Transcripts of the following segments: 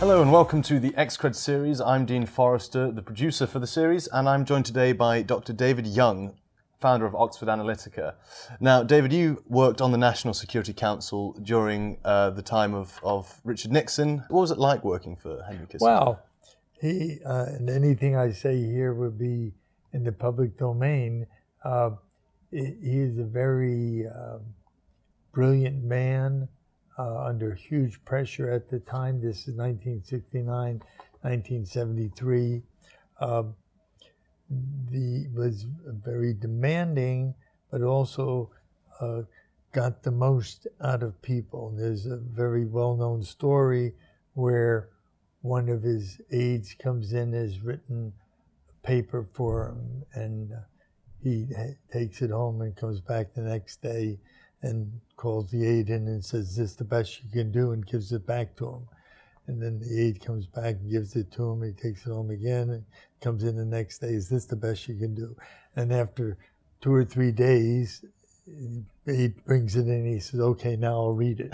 Hello and welcome to the X-Cred series. I'm Dean Forrester, the producer for the series, and I'm joined today by Dr. David Young, founder of Oxford Analytica. Now, David, you worked on the National Security Council during the time of Richard Nixon. What was it like working for Henry Kissinger? Well, he, and anything I say here would be in the public domain. He is a very brilliant man under huge pressure at the time. This is 1969, 1973. He was very demanding, but also got the most out of people. There's a very well-known story where one of his aides comes in, has written a paper for him, and he takes it home and comes back the next day and calls the aide in and says, "Is this the best you can do?" and gives it back to him. And then the aide comes back and gives it to him. He takes it home again and comes in the next day. "Is this the best you can do?" And after 2 or 3 days, the aide brings it in and he says, "Okay, now I'll read it."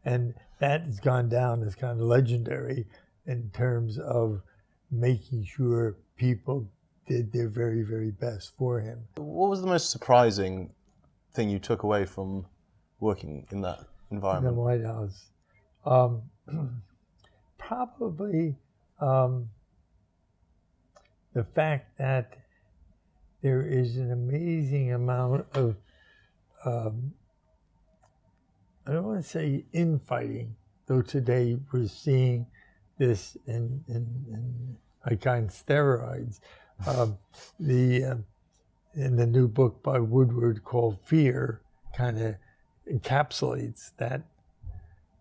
And that has gone down as kind of legendary in terms of making sure people did their very, very best for him. What was the most surprising thing you took away from working in that environment? In the White House. Probably the fact that there is an amazing amount of, I don't want to say infighting, though today we're seeing this in like on steroids. In the new book by Woodward called Fear kind of encapsulates that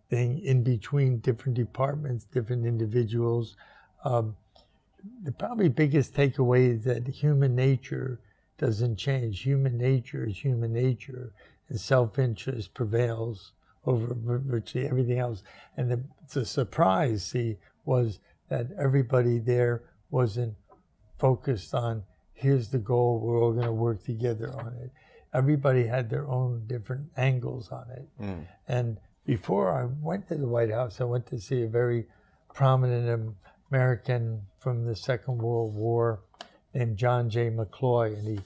thing in between different departments, different individuals. The probably biggest takeaway is that human nature doesn't change. Human nature is human nature, and self-interest prevails over virtually everything else. And the surprise, was that everybody there wasn't focused on, here's the goal, we're all going to work together on it. Everybody had their own different angles on it. And before I went to the White House, I went to see a very prominent American from the Second World War named John J. McCloy, and he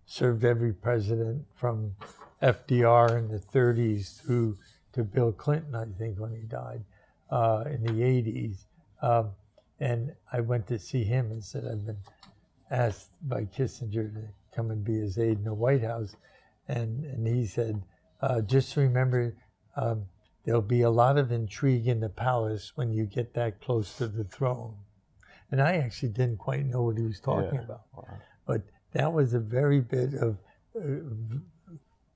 served every president from FDR in the 30s through to Bill Clinton, I think, when he died in the 80s. And I went to see him and said, "I've been asked by Kissinger to come and be his aide in the White House." And he said, "Just remember, there'll be a lot of intrigue in the palace when you get that close to the throne." And I actually didn't quite know what he was talking about. Wow. But that was a very bit of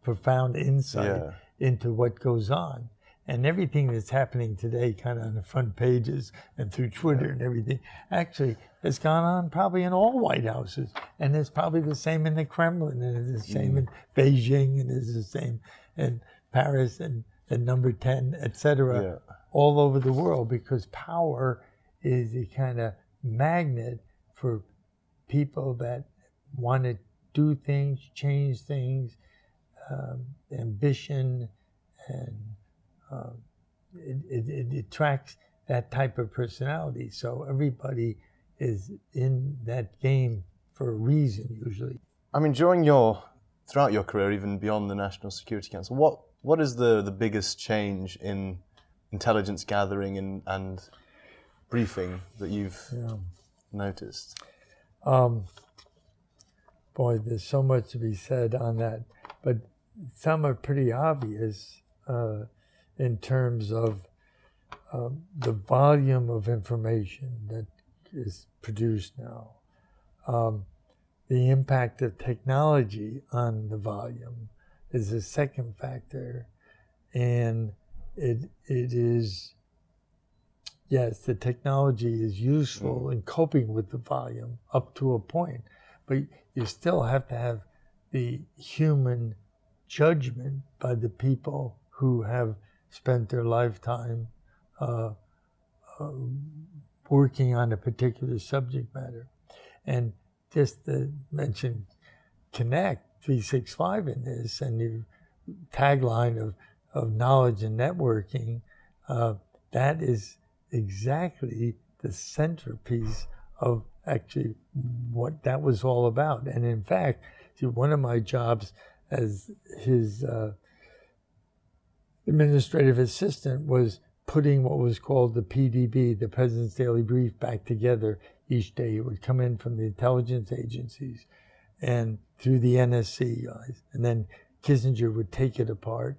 profound insight into what goes on. And everything that's happening today, kind of on the front pages and through Twitter and everything, actually has gone on probably in all White Houses. And it's probably the same in the Kremlin, and it's the same in Beijing, and it's the same in Paris and Number 10, etc., all over the world, because power is a kind of magnet for people that want to do things, change things, ambition, and it attracts that type of personality. So everybody is in that game for a reason, usually. I mean, throughout your career, even beyond the National Security Council, what is the biggest change in intelligence gathering and briefing that you've noticed? Boy, there's so much to be said on that, but some are pretty obvious in terms of the volume of information that is produced now. The impact of technology on the volume is a second factor. And it is, yes, the technology is useful in coping with the volume up to a point, but you still have to have the human judgment by the people who have spent their lifetime working on a particular subject matter. And just to mention Connect 365 in this, and your tagline of knowledge and networking, that is exactly the centerpiece of actually what that was all about. And in fact, see, one of my jobs as his administrative assistant was putting what was called the PDB, the President's Daily Brief, back together each day. It would come in from the intelligence agencies and through the NSC guys. And then Kissinger would take it apart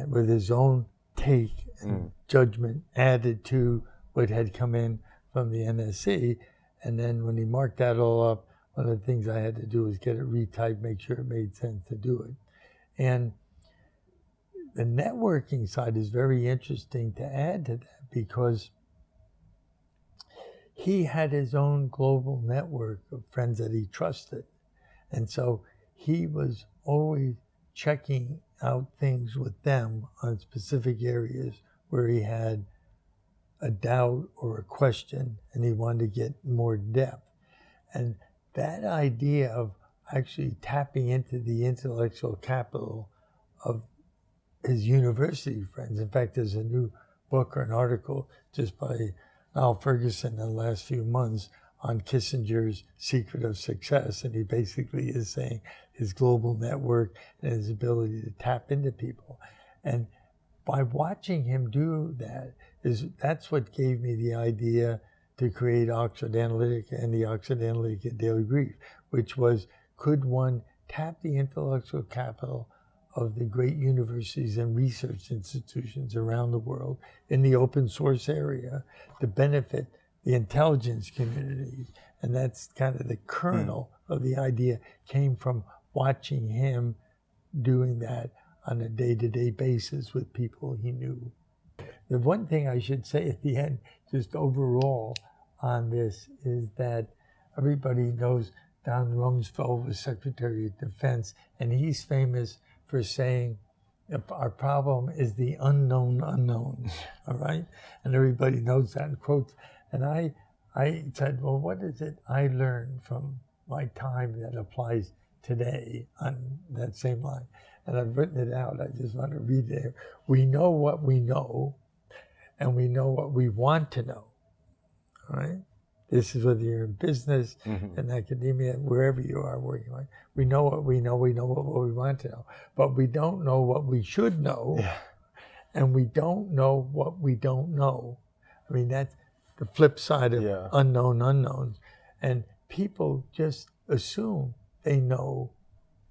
with his own take and judgment added to what had come in from the NSC. And then when he marked that all up, one of the things I had to do was get it retyped, make sure it made sense to do it. And the networking side is very interesting to add to that, because he had his own global network of friends that he trusted. And so he was always checking out things with them on specific areas where he had a doubt or a question and he wanted to get more depth. And that idea of actually tapping into the intellectual capital of his university friends. In fact, there's a new book or an article just by Al Ferguson in the last few months on Kissinger's secret of success. And he basically is saying his global network and his ability to tap into people. And by watching him do that, that's what gave me the idea to create Oxford Analytica and the Oxford Analytica Daily Brief, which was, could one tap the intellectual capital of the great universities and research institutions around the world in the open source area to benefit the intelligence communities? And that's kind of the kernel of the idea, came from watching him doing that on a day-to-day basis with people he knew. The one thing I should say at the end, just overall on this, is that everybody knows Don Rumsfeld was Secretary of Defense, and he's famous for saying, our problem is the unknown unknowns, all right? And everybody knows that and quotes. And I said, well, what is it I learned from my time that applies today on that same line? And I've written it out. I just want to read it here. We know what we know, and we know what we want to know, all right? This is whether you're in business, in academia, wherever you are working on. We know what we know what we want to know. But we don't know what we should know, and we don't know what we don't know. I mean, that's the flip side of unknown unknowns. And people just assume they know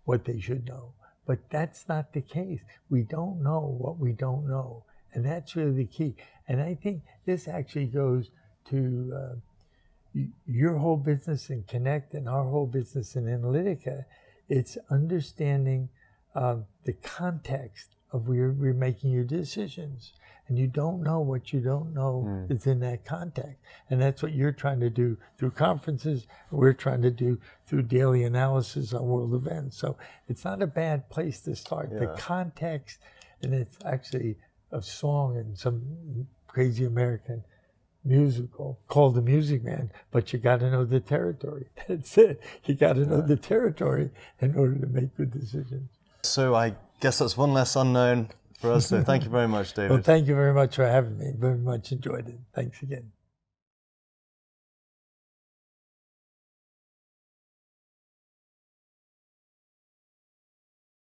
what they should know. But that's not the case. We don't know what we don't know. And that's really the key. And I think this actually goes to your whole business in Connect and our whole business in Analytica. It's understanding the context of where we're making your decisions. And you don't know what you don't know is in that context. And that's what you're trying to do through conferences. We're trying to do through daily analysis on world events. So it's not a bad place to start. The context, and it's actually a song in some crazy American musical called The Music Man, but you got to know the territory. That's it. You got to know the territory in order to make good decisions. So I guess that's one less unknown for us. So thank you very much, David. Well, thank you very much for having me. Very much enjoyed it. Thanks again.